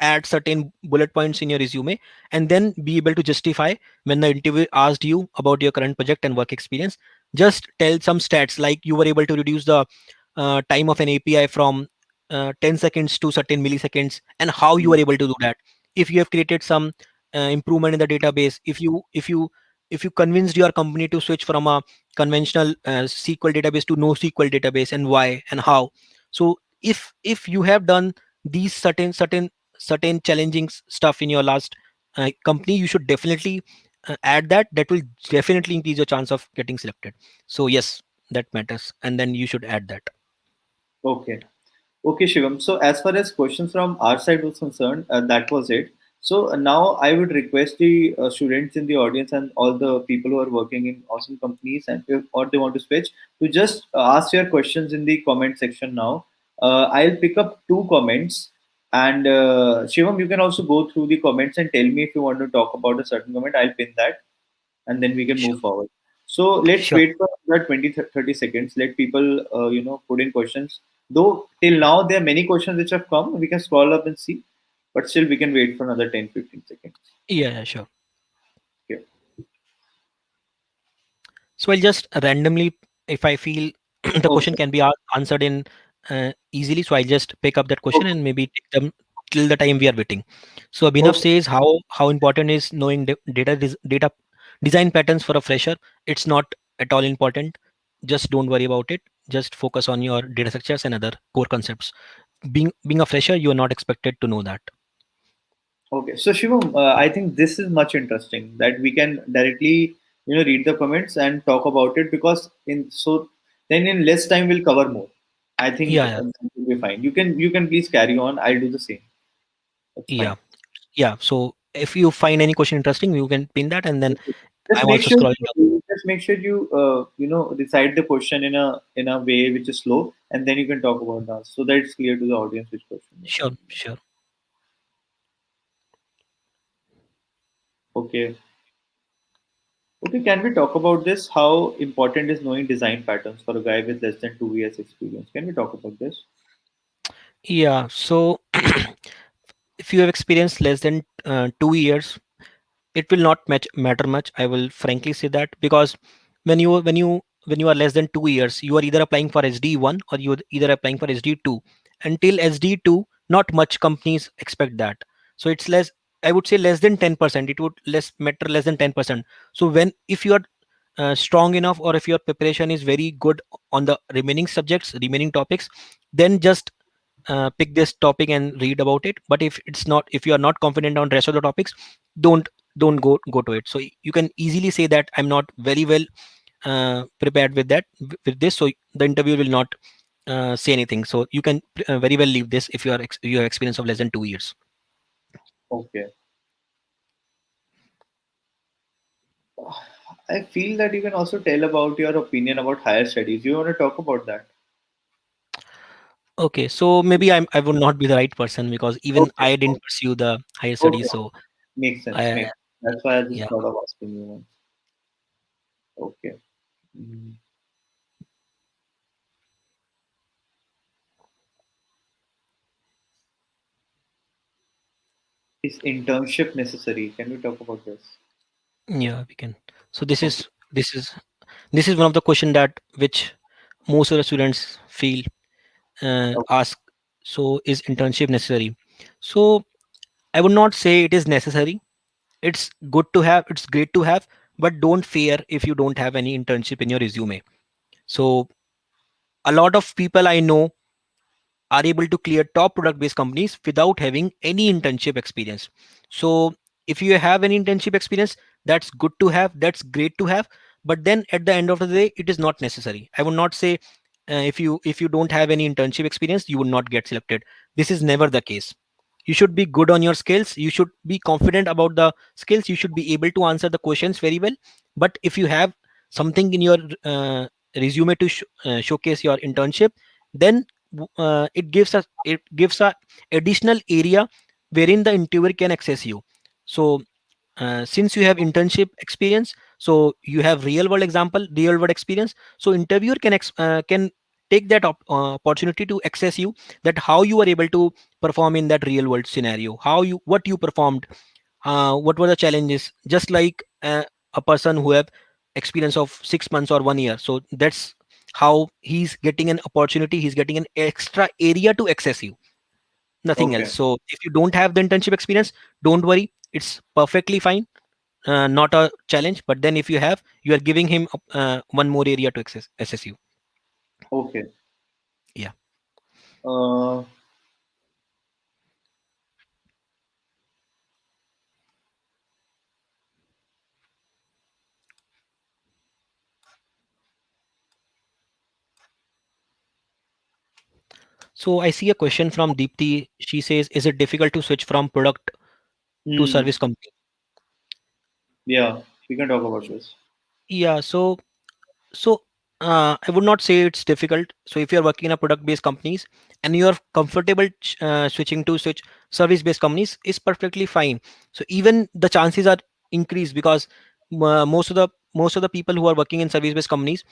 add certain bullet points in your resume, and then be able to justify when the interviewer asked you about your current project and work experience. Just tell some stats like you were able to reduce the time of an API from 10 seconds to certain milliseconds, and how you were able to do that. If you have created some improvement in the database, if you convinced your company to switch from a conventional SQL database to NoSQL database, and why and how. So if you have done these certain challenging stuff in your last company, you should definitely add that. That will definitely increase your chance of getting selected. So yes, that matters, and then you should add that. Okay Okay, Shivam. So, as far as questions from our side was concerned, that was it. So, now I would request the students in the audience and all the people who are working in awesome companies and or they want to switch to just ask your questions in the comment section now. I'll pick up two comments. And Shivam, you can also go through the comments and tell me if you want to talk about a certain comment. I'll pin that and then we can Sure. move forward. So let's Sure. wait for that 20 30 seconds. Let people, put in questions. Though till now there are many questions which have come, we can scroll up and see. But still, we can wait for another 10 15 seconds. Yeah, sure. Okay. So I'll just randomly, if I feel the question Okay. can be answered in easily, so I'll just pick up that question Okay. and maybe take them till the time we are waiting. So Abhinav Okay. says how important is knowing data design patterns for a fresher. It's not at all important. just don't worry about it. Just focus on your data structures and other core concepts. Being a fresher, you are not expected to know that. Okay, so Shivam, I think this is much interesting that we can directly, read the comments and talk about it, because then in less time we'll cover more. I think Yeah, yeah, that will be fine. You can please carry on. I'll do the same. That's yeah, fine. yeah. So if you find any question interesting, you can pin that, and then Okay. Just I'm make also sure scrolling up. just make sure you recite the question in a way which is slow, and then you can talk about that so that it's clear to the audience which question you're Sure, talking sure. about. Okay. Okay, can we talk about this? How important is knowing design patterns for a guy with less than 2 years experience? Can we talk about this? Yeah. So if you have experienced less than 2 years, it will not matter much. I will frankly say that, because when you are less than 2 years, you are either applying for SD1 or you are either applying for SD2. Until SD2, not much companies expect that. So it's less. I would say less than 10%. It would less matter, less than 10%. So when if you are strong enough, or if your preparation is very good on the remaining subjects, remaining topics, then just pick this topic and read about it. But if it's not, if you are not confident on rest of the topics, don't don't go to it. So you can easily say that I'm not very well prepared with with this, so the interview will not say anything. So you can very well leave this if you have experience of less than 2 years. Okay. I feel that you can also tell about your opinion about higher studies. You want to talk about that? Okay, so maybe I would not be the right person, because even Okay. I didn't pursue the higher Okay. studies. So Makes sense. I, That's why I just yeah. thought of asking you once. Okay. Mm. Is internship necessary? Can we talk about this? Yeah, we can. So Okay. this is one of the question that which most of the students feel Okay. ask. So is internship necessary? So I would not say it is necessary. It's good to have, it's great to have, but don't fear if you don't have any internship in your resume. So a lot of people I know are able to clear top product based companies without having any internship experience. So if you have any internship experience, that's good to have, that's great to have, but then at the end of the day, it is not necessary. I would not say if you don't have any internship experience, you would not get selected. This is never the case. You should be good on your skills, you should be confident about the skills, you should be able to answer the questions very well. But if you have something in your resume to showcase your internship, then it gives a additional area wherein the interviewer can access you. So since you have internship experience, so you have real world experience, so interviewer can take that opportunity to access you, that how you are able to perform in that real world scenario, what you performed, what were the challenges, just like a person who have experience of 6 months or 1 year. So that's how he's getting an opportunity, he's getting an extra area to access you, nothing else. Okay. So if you don't have the internship experience, don't worry, it's perfectly fine, not a challenge. But then if you have, you are giving him one more area to access you. Okay. Yeah. Uh, So I see a question from Deepti. She says, is it difficult to switch from product to hmm. service company? Yeah, we can talk about this. Yeah. So I would not say it's difficult. So if you're working in a product based companies and you're comfortable switching to switch service based companies, is perfectly fine. So even the chances are increased, because most of the people who are working in service based companies,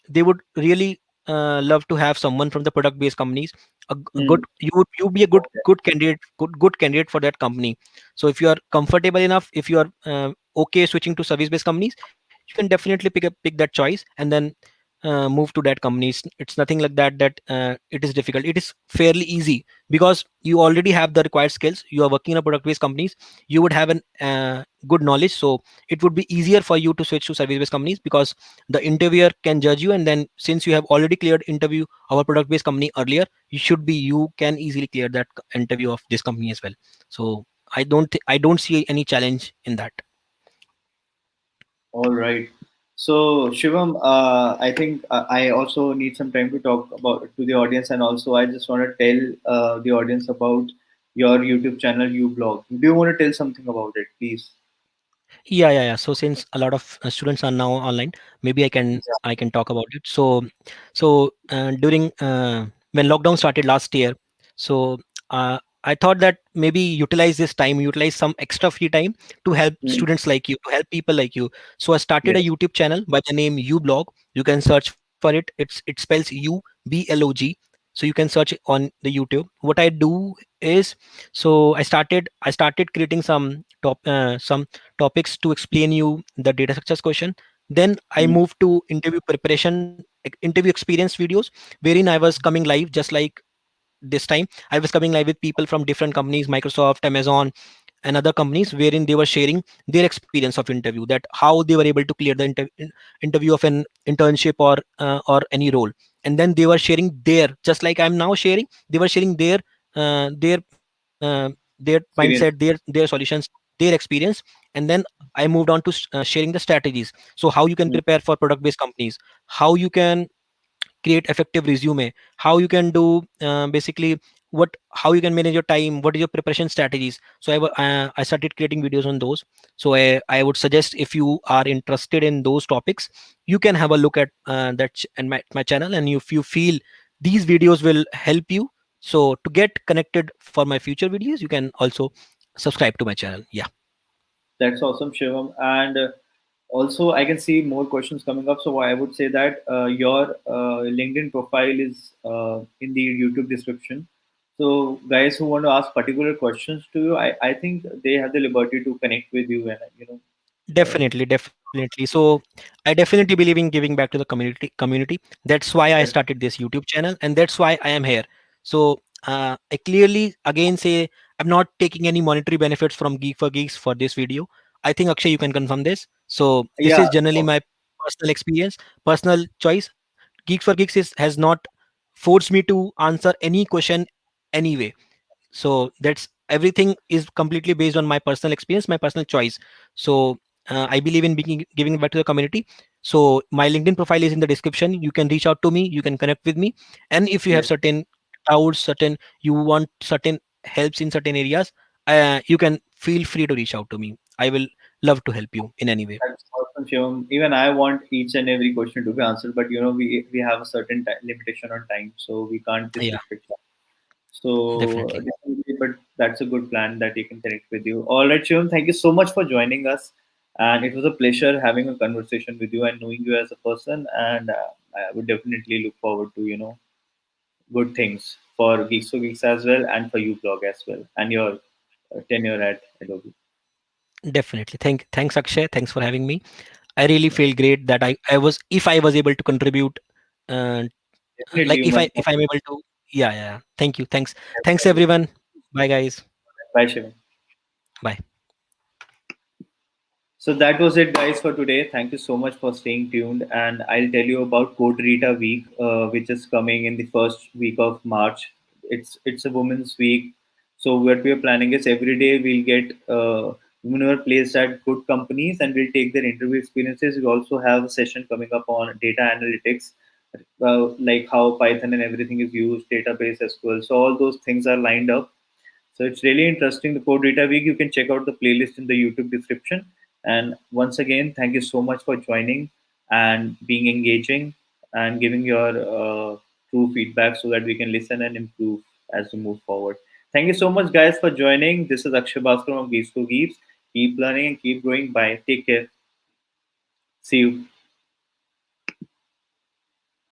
they would really love to have someone from the product based companies. A good, Hmm. you be a good candidate for that company. So if you are comfortable enough, if you are okay switching to service based companies, you can definitely pick that choice, and then move to that company. It's nothing like that it is difficult. It is fairly easy because you already have the required skills. You are working in a product based companies. You would have an good knowledge, so it would be easier for you to switch to service based companies because the interviewer can judge you, and then since you have already cleared interview of a product based company earlier, you can easily clear that interview of this company as well. So I don't see any challenge in that. All right. So Shivam, I think I also need some time to talk about to the audience, and also I just want to tell the audience about your YouTube channel, you blog. Do you want to tell something about it, please? Yeah. So since a lot of students are now online, maybe I can talk about it. So during when lockdown started last year, so I thought that maybe utilize this time, utilize some extra free time to help Mm. students like you, to help people like you. So I started a Yes. YouTube channel by the name You Blog. You can search for it. It spells UBLOG. So you can search it on the YouTube. What I do is, so I started creating some topics to explain you the data structures question. Then I Mm. moved to interview preparation, interview experience videos, wherein I was coming live just like this time. I was coming live with people from different companies, Microsoft, Amazon, and other companies, wherein they were sharing their experience of interview, that how they were able to clear the interview of an internship or any role. And then they were sharing their, just like I'm now sharing, they were sharing their mindset, Experience. their solutions, their experience. And then I moved on to sharing the strategies. So how you can Mm. prepare for product based companies, how you can create effective resume, how you can do basically what how you can manage your time, what is your preparation strategies. So I started creating videos on those. So I would suggest, if you are interested in those topics, you can have a look at and my channel, and if you feel these videos will help you, so to get connected for my future videos, you can also subscribe to my channel. Yeah. That's awesome, Shivam. And also, I can see more questions coming up. So I would say that your LinkedIn profile is in the YouTube description. So guys who want to ask particular questions to you, I think they have the liberty to connect with you, and Definitely. So I definitely believe in giving back to the community. That's why I that's started this YouTube channel, and that's why I am here. So I clearly again say I'm not taking any monetary benefits from Geek for Geeks for this video. I think Akshay, you can confirm this. So this yeah. is generally my personal experience, personal choice. Geeks for Geeks has not forced me to answer any question anyway. So that's everything is completely based on my personal experience, my personal choice. So I believe in giving back to the community. So my LinkedIn profile is in the description. You can reach out to me, you can connect with me, and if you have Yes. certain doubts, certain you want certain helps in certain areas, you can feel free to reach out to me. I will love to help you in any way. That's awesome, Shivam. Even I want each and every question to be answered, but we have a certain limitation on time, so we can't Yeah, disrespect that. So definitely. definitely, but that's a good plan that he can connect with you. All right, Shivam, thank you so much for joining us, and it was a pleasure having a conversation with you and knowing you as a person. And I would definitely look forward to good things for Geeks for Geeks as well, and for you blog as well, and your tenure at Adobe. Definitely. Thanks Akshay. Thanks for having me. I really feel great that I was, if I was able to contribute, uh, Definitely, like you must. if I'm able to. Yeah. Thank you. Thanks Definitely. everyone. Bye guys. Bye, Shivam. Bye. So that was it, guys, for today. Thank you so much for staying tuned. And I'll tell you about Code Rita Week, which is coming in the first week of March. It's a Women's Week. So what we are planning is every day we'll get women who are placed at good companies, and we'll take their interview experiences. We also have a session coming up on data analytics, like how Python and everything is used, database SQL. So all those things are lined up, so it's really interesting. The Code Data Week, you can check out the playlist in the YouTube description. And once again, thank you so much for joining and being engaging and giving your true feedback so that we can listen and improve as we move forward. Thank you so much, guys, for joining. This is Akshay Bhaskar from Geeks for Geeks. Keep learning and keep growing. Bye. Take care. See you.